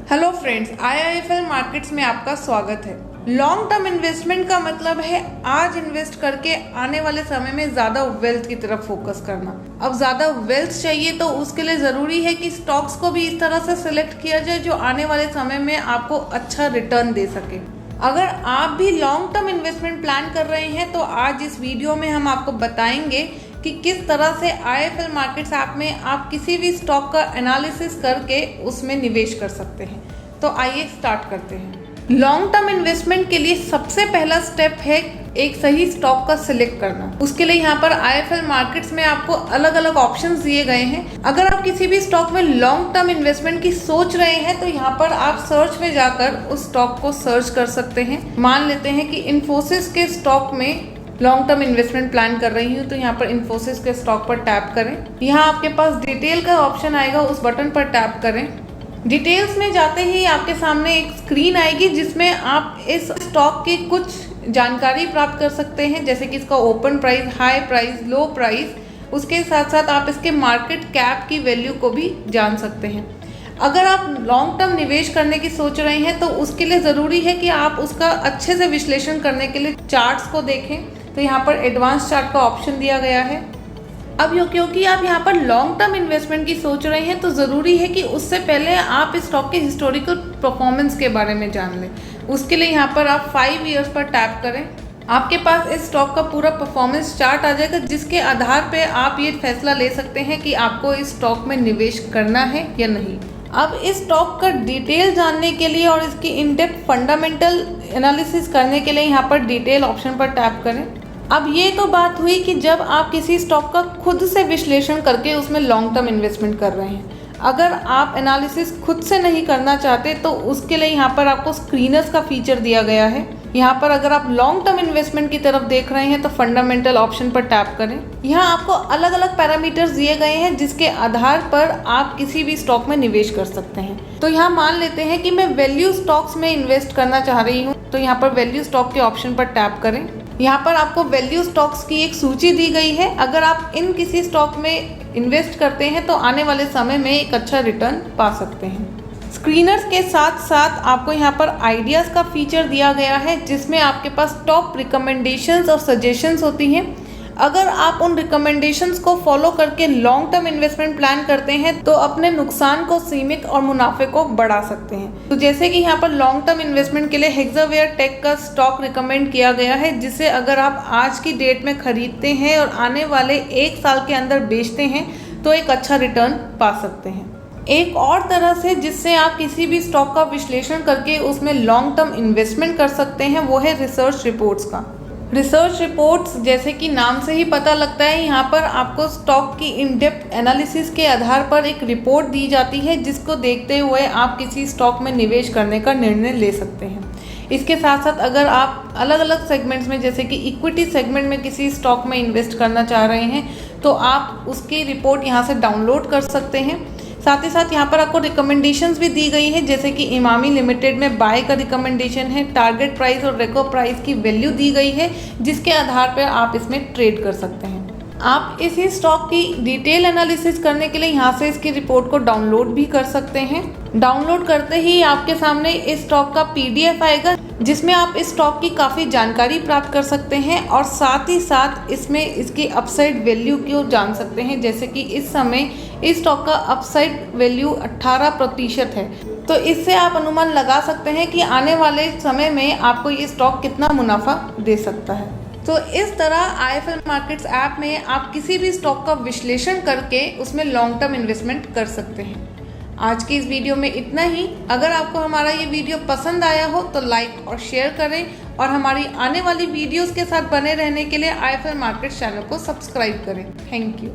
Hello friends, IIFL markets में आपका स्वागत है। लॉन्ग टर्म इन्वेस्टमेंट का मतलब है आज इन्वेस्ट करके आने वाले समय में ज्यादा वेल्थ की तरफ फोकस करना। अब ज्यादा वेल्थ चाहिए तो उसके लिए जरूरी है कि स्टॉक्स को भी इस तरह से सिलेक्ट किया जाए जो आने वाले समय में आपको अच्छा रिटर्न दे सके। अगर आप भी लॉन्ग टर्म इन्वेस्टमेंट प्लान कर रहे हैं तो आज इस वीडियो में हम आपको बताएंगे कि किस तरह से IIFL मार्केट्स ऐप में आप किसी भी स्टॉक का एनालिसिस करके उसमें निवेश कर सकते हैं। तो आइए स्टार्ट करते हैं। लॉन्ग टर्म इन्वेस्टमेंट के लिए सबसे पहला स्टेप है एक सही स्टॉक का सिलेक्ट करना। उसके लिए यहाँ पर IIFL मार्केट्स में आपको अलग अलग ऑप्शंस दिए गए हैं। अगर आप किसी भी स्टॉक में लॉन्ग टर्म इन्वेस्टमेंट की सोच रहे हैं तो यहाँ पर आप सर्च में जाकर उस स्टॉक को सर्च कर सकते हैं। मान लेते हैं कि इन्फोसिस के स्टॉक में लॉन्ग टर्म इन्वेस्टमेंट प्लान कर रही हूँ तो यहाँ पर इन्फोसिस के स्टॉक पर टैप करें। यहाँ आपके पास डिटेल का ऑप्शन आएगा, उस बटन पर टैप करें। डिटेल्स में जाते ही आपके सामने एक स्क्रीन आएगी जिसमें आप इस स्टॉक की कुछ जानकारी प्राप्त कर सकते हैं, जैसे कि इसका ओपन प्राइस, हाई प्राइस, लो प्राइस। उसके साथ साथ आप इसके मार्केट कैप की वैल्यू को भी जान सकते हैं। अगर आप लॉन्ग टर्म निवेश करने की सोच रहे हैं तो उसके लिए ज़रूरी है कि आप उसका अच्छे से विश्लेषण करने के लिए चार्ट्स को देखें। तो यहाँ पर एडवांस चार्ट का ऑप्शन दिया गया है। अब क्योंकि आप यहाँ पर लॉन्ग टर्म इन्वेस्टमेंट की सोच रहे हैं तो ज़रूरी है कि उससे पहले आप इस स्टॉक के हिस्टोरिकल परफॉर्मेंस के बारे में जान लें। उसके लिए यहाँ पर आप 5 ईयर्स पर टैप करें। आपके पास इस स्टॉक का पूरा परफॉर्मेंस चार्ट आ जाएगा जिसके आधार पे आप ये फैसला ले सकते हैं कि आपको इस स्टॉक में निवेश करना है या नहीं। अब इस स्टॉक का डिटेल जानने के लिए और इसकी इन डेप्थ फंडामेंटल एनालिसिस करने के लिए यहाँ पर डिटेल ऑप्शन पर टैप करें। अब ये तो बात हुई कि जब आप किसी स्टॉक का खुद से विश्लेषण करके उसमें लॉन्ग टर्म इन्वेस्टमेंट कर रहे हैं। अगर आप एनालिसिस खुद से नहीं करना चाहते तो उसके लिए यहाँ पर आपको स्क्रीनर्स का फीचर दिया गया है। यहाँ पर अगर आप लॉन्ग टर्म इन्वेस्टमेंट की तरफ देख रहे हैं तो फंडामेंटल ऑप्शन पर टैप करें। यहाँ आपको अलग अलग पैरामीटर्स दिए गए हैं जिसके आधार पर आप किसी भी स्टॉक में निवेश कर सकते हैं। तो यहाँ मान लेते हैं कि मैं वैल्यू स्टॉक्स में इन्वेस्ट करना चाह रही हूँ, तो यहाँ पर वैल्यू स्टॉक के ऑप्शन पर टैप करें। यहाँ पर आपको वैल्यू स्टॉक्स की एक सूची दी गई है। अगर आप इन किसी स्टॉक में इन्वेस्ट करते हैं तो आने वाले समय में एक अच्छा रिटर्न पा सकते हैं। स्क्रीनर्स के साथ साथ आपको यहाँ पर आइडियाज़ का फीचर दिया गया है जिसमें आपके पास टॉप रिकमेंडेशंस और सजेशंस होती हैं। अगर आप उन रिकमेंडेशंस को फॉलो करके लॉन्ग टर्म इन्वेस्टमेंट प्लान करते हैं तो अपने नुकसान को सीमित और मुनाफे को बढ़ा सकते हैं। तो जैसे कि यहाँ पर लॉन्ग टर्म इन्वेस्टमेंट के लिए हेक्सावेयर टेक का स्टॉक रिकमेंड किया गया है, जिसे अगर आप आज की डेट में खरीदते हैं और आने वाले 1 साल के अंदर बेचते हैं तो एक अच्छा रिटर्न पा सकते हैं। एक और तरह से जिससे आप किसी भी स्टॉक का विश्लेषण करके उसमें लॉन्ग टर्म इन्वेस्टमेंट कर सकते हैं वो है रिसर्च रिपोर्ट्स का। रिसर्च रिपोर्ट्स जैसे कि नाम से ही पता लगता है, यहाँ पर आपको स्टॉक की इन डेप्थ एनालिसिस के आधार पर एक रिपोर्ट दी जाती है जिसको देखते हुए आप किसी स्टॉक में निवेश करने का निर्णय ले सकते हैं। इसके साथ साथ अगर आप अलग अलग सेगमेंट्स में जैसे कि इक्विटी सेगमेंट में किसी स्टॉक में इन्वेस्ट करना चाह रहे हैं तो आप उसकी रिपोर्ट यहाँ से डाउनलोड कर सकते हैं। साथ ही साथ यहाँ पर आपको रिकमेंडेशंस भी दी गई है, जैसे कि इमामी लिमिटेड में बाय का रिकमेंडेशन है, टारगेट प्राइस और रेको प्राइस की वैल्यू दी गई है जिसके आधार पर आप इसमें ट्रेड कर सकते हैं। आप इसी स्टॉक की डिटेल एनालिसिस करने के लिए यहाँ से इसकी रिपोर्ट को डाउनलोड भी कर सकते हैं। डाउनलोड करते ही आपके सामने इस स्टॉक का PDF आएगा जिसमें आप इस स्टॉक की काफ़ी जानकारी प्राप्त कर सकते हैं और साथ ही साथ इसमें इसकी अपसाइड वैल्यू को जान सकते हैं, जैसे कि इस समय इस स्टॉक का अपसाइड वैल्यू 18% है। तो इससे आप अनुमान लगा सकते हैं कि आने वाले समय में आपको ये स्टॉक कितना मुनाफा दे सकता है। तो इस तरह IIFL मार्केट्स ऐप में आप किसी भी स्टॉक का विश्लेषण करके उसमें लॉन्ग टर्म इन्वेस्टमेंट कर सकते हैं। आज की इस वीडियो में इतना ही। अगर आपको हमारा ये वीडियो पसंद आया हो तो लाइक और शेयर करें और हमारी आने वाली वीडियोस के साथ बने रहने के लिए IIFL मार्केट्स चैनल को सब्सक्राइब करें। Thank you.